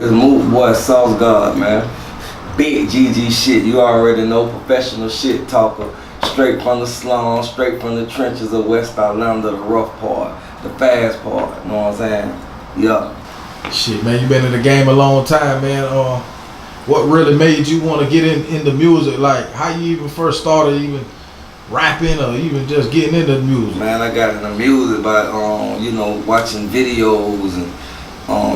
It's Mook Boy, Sauce God, man. Big GG shit, you already know, professional shit talker. Straight from the slum, straight from the trenches of West Atlanta, the rough part, the fast part, you know what I'm saying? Yeah. Shit, man, you been in the game a long time, man. What really made you want to get into music? Like, how you even first started even rapping or even just getting into music? Man, I got into music by, watching videos, and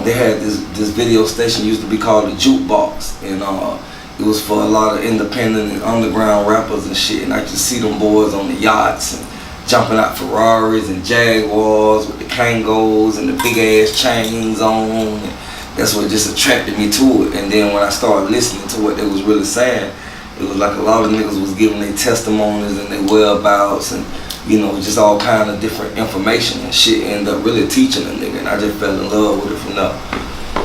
they had this video station used to be called the Jukebox, and it was for a lot of independent and underground rappers and shit, and I could see them boys on the yachts and jumping out Ferraris and Jaguars with the Kangos and the big ass chains on, and that's what just attracted me to it. And then when I started listening to what they was really saying, it was like a lot of niggas was giving their testimonies and their whereabouts and just all kind of different information and shit. Ended up really teaching a nigga, and I just fell in love with it from there.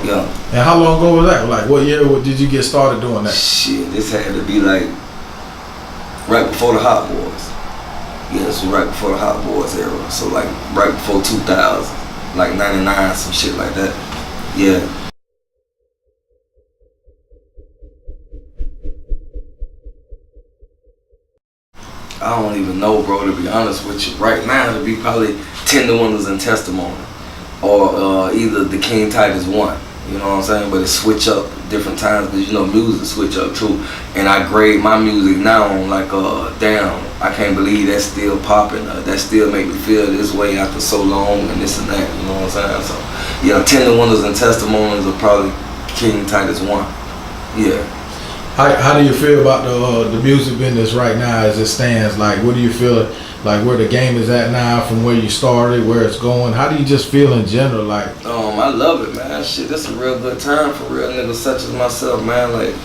Yeah. And how long ago was that? Like, what year did you get started doing that? Shit, this had to be like right before the Hot Boys. Yeah, this was right before the Hot Boys era. So like right before 2000, like 99, some shit like that. Yeah. I don't even know, bro, to be honest with you. Right now, it'd be probably Tender Windows and Testimony, or either The King Titus 1. You know what I'm saying? But it switch up different times, because music switch up too. And I grade my music now on like, damn, I can't believe that's still popping. That still make me feel this way after so long and this and that. You know what I'm saying? So yeah, Tender Windows and Testimonies are probably King Titus 1. Yeah. How do you feel about the music business right now as it stands? Like, what do you feel like where the game is at now from where you started, where it's going? How do you just feel in general? Like, I love it, man. Shit, this a real good time for real niggas such as myself, man. Like,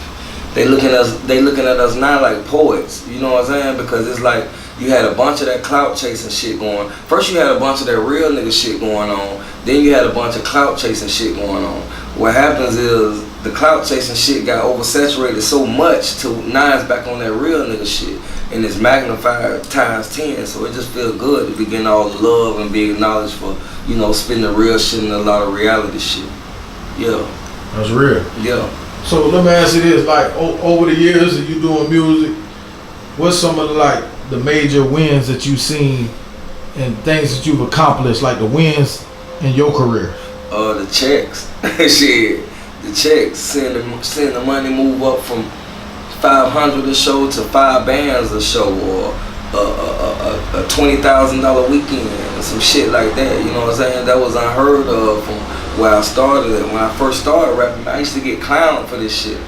they looking at us now like poets. You know what I'm saying? Because it's like you had a bunch of that clout chasing shit going. First you had a bunch of that real nigga shit going on. Then you had a bunch of clout chasing shit going on. What happens is the clout chasing shit got oversaturated so much till now it's back on that real nigga shit, and it's magnified times 10. So it just feels good to be getting all the love and be acknowledged for spitting the real shit and a lot of reality shit. Yeah. That's real. Yeah. So let me ask you this: like over the years that you doing music, what's some of the major wins that you've seen and things that you've accomplished, like the wins in your career? The checks. Shit. The checks, seeing the money move up from 500 a show to 5 bands a show, or a $20,000 weekend or some shit like that. You know what I'm saying? That was unheard of from where I started at. When I first started rapping, I used to get clowned for this shit.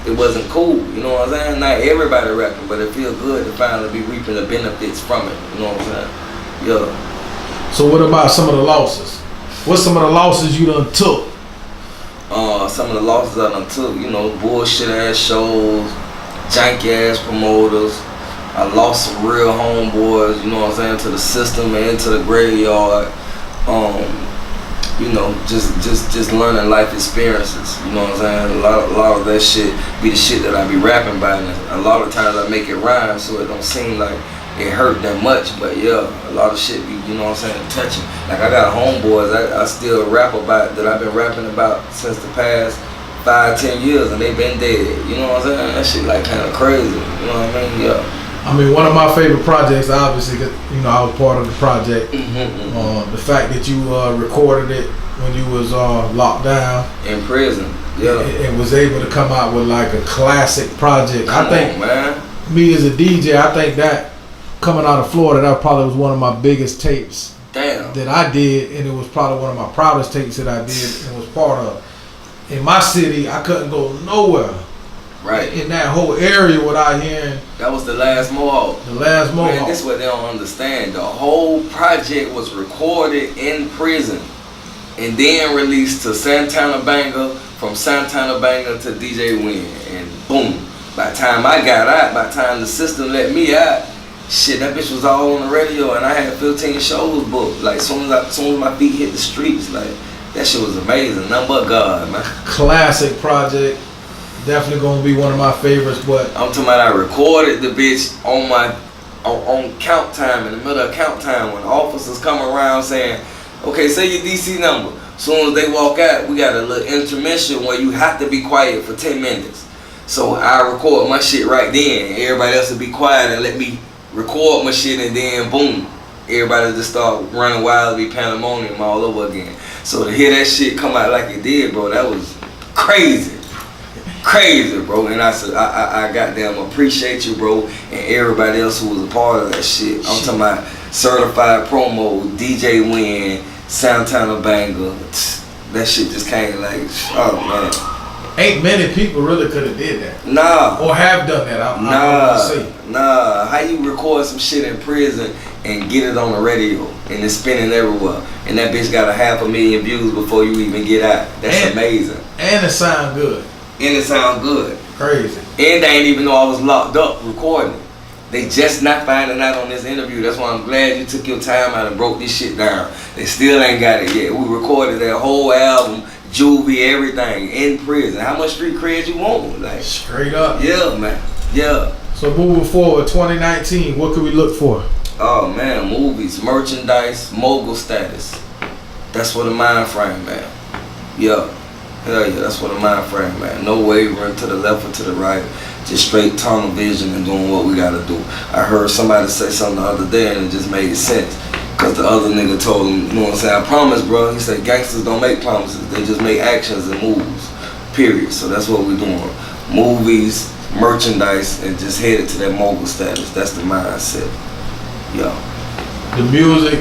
It wasn't cool, you know what I'm saying? Not everybody rapping, but it feels good to finally be reaping the benefits from it. You know what I'm saying? Yeah. So what about some of the losses? What's some of the losses you done took? Some of the losses I done took, bullshit ass shows, janky ass promoters. I lost some real homeboys, you know what I'm saying, to the system and into the graveyard. Just learning life experiences, you know what I'm saying? A lot of that shit be the shit that I be rapping about, and a lot of times I make it rhyme so it don't seem like it hurt that much, but yeah, a lot of shit be, you know what I'm saying, touching. Like I got homeboys I still rap about that I've been rapping about since the past 5-10 years, and they been dead. You know what I'm saying? That shit like kind of crazy. You know what I mean? Yeah. I mean, one of my favorite projects, obviously, I was part of the project. The fact that you recorded it when you was locked down in prison, yeah, and was able to come out with like a classic project. Come on, man. Me as a DJ, I think that coming out of Florida, that probably was one of my biggest tapes. Damn. That I did, and it was probably one of my proudest tapes that I did and was part of. In my city, I couldn't go nowhere. Right. In that whole area without hearing. That was the last Mohawk. The last Mohawk. Man, this is what they don't understand. The whole project was recorded in prison and then released to Santana Banger, from Santana Banger to DJ Win. And boom. By the time I got out, by the time the system let me out, shit, that bitch was all on the radio, and I had 15 shows booked. Like, soon as my feet hit the streets, like, that shit was amazing. Nothing but God, man. Classic project. Definitely gonna be one of my favorites, but I'm talking about I recorded the bitch on count time, in the middle of count time, when officers come around saying, okay, say your DC number. Soon as they walk out, we got a little intermission where you have to be quiet for 10 minutes. So I record my shit right then. Everybody else will be quiet and let me record my shit, and then boom, everybody just start running wild, be pandemonium all over again. So to hear that shit come out like it did, bro, that was crazy. Crazy, bro. And I said, I goddamn appreciate you, bro, and everybody else who was a part of that shit. I'm talking about Certified Promo, DJ Win, Santana Banger. That shit just came like, oh man. Ain't many people really could have did that. Nah. Or have done that. Nah. How you record some shit in prison and get it on the radio and it's spinning everywhere, and that bitch got 500,000 views before you even get out? That's amazing. And it sound good. And it sound good. Crazy. And they ain't even know I was locked up recording. They just not finding out on this interview. That's why I'm glad you took your time out and broke this shit down. They still ain't got it yet. We recorded that whole album, juvie, everything, in prison. How much street cred you want? Like, straight up. Yeah, man. Yeah. So moving forward, 2019, what could we look for? Oh man, movies, merchandise, mogul status. That's what the mind frame, man. Yeah. Hell yeah, that's what the mind frame, man. No wavering to the left or to the right. Just straight tunnel vision and doing what we gotta do. I heard somebody say something the other day and it just made sense. Cause the other nigga told him, you know what I'm saying, I promise, bro. He said gangsters don't make promises, they just make actions and moves. Period. So that's what we're doing. Movies, merchandise, and just headed to that mogul status. That's the mindset. Yeah. The music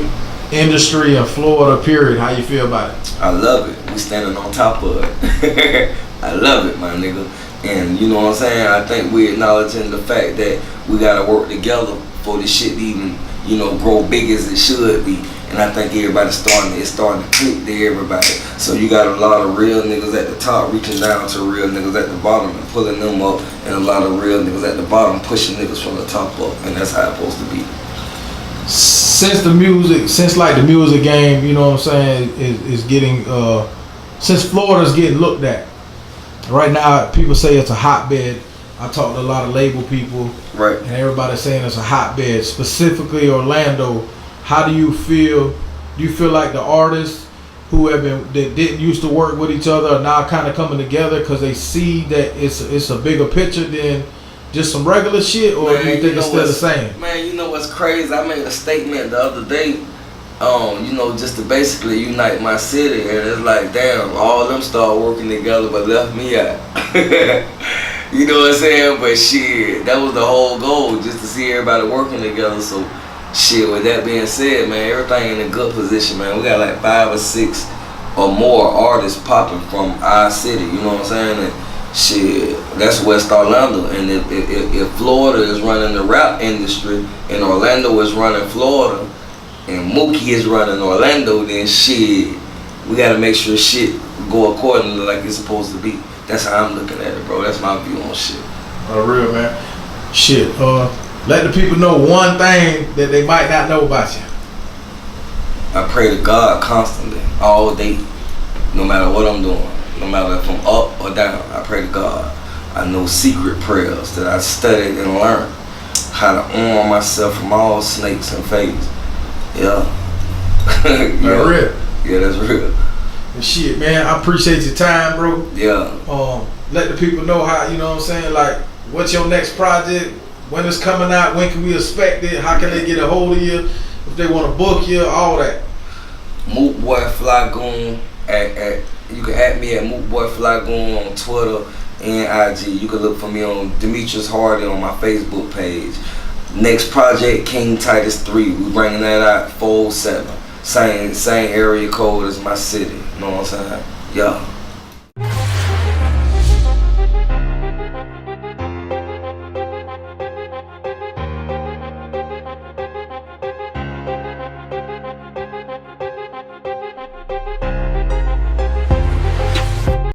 industry in Florida, period. How you feel about it? I love it. We standing on top of it. I love it, my nigga. And you know what I'm saying? I think we're acknowledging the fact that we gotta work together for this shit to even, you know, grow big as it should be. And I think it's starting to click to everybody. So you got a lot of real niggas at the top reaching down to real niggas at the bottom and pulling them up, and a lot of real niggas at the bottom pushing niggas from the top up. And that's how it's supposed to be. Since the music game, you know what I'm saying, is getting, since Florida's getting looked at, right now people say it's a hotbed. I talked to a lot of label people, right, and everybody's saying it's a hotbed, specifically Orlando. How do you feel? Do you feel like the artists that didn't used to work with each other are now kind of coming together because they see that it's a bigger picture than just some regular shit, or man, do you think it's still the same? Man, you know what's crazy? I made a statement the other day, you know, just to basically unite my city, and it's like, damn, all of them started working together but left me out. You know what I'm saying? But shit, that was the whole goal, just to see everybody working together. So shit, with that being said, man, everything in a good position, man. We got like 5 or 6 or more artists popping from our city, you know what I'm saying? And shit, that's West Orlando. And if Florida is running the rap industry and Orlando is running Florida and Mookie is running Orlando, then shit, we gotta make sure shit go accordingly like it's supposed to be. That's how I'm looking at it, bro. That's my view on shit. Real, man. Shit, let the people know one thing that they might not know about you. I pray to God constantly, all day, no matter what I'm doing. No matter if I'm up or down, I pray to God. I know secret prayers that I studied and learned how to arm myself from all snakes and fades. Yeah. That's real. Yeah, that's real. And shit, man, I appreciate your time, bro. Yeah. Let the people know how, you know what I'm saying, like, what's your next project, when it's coming out, when can we expect it, how can they get a hold of you, if they want to book you, all that. Mook Boy Fly Goon you can at me at Mook Boy Fly Goon on Twitter and IG. You can look for me on Demetrius Hardy on my Facebook page. Next project, King Titus 3. We bringing that out 407. Same area code as my city. You know what I'm saying? Yeah.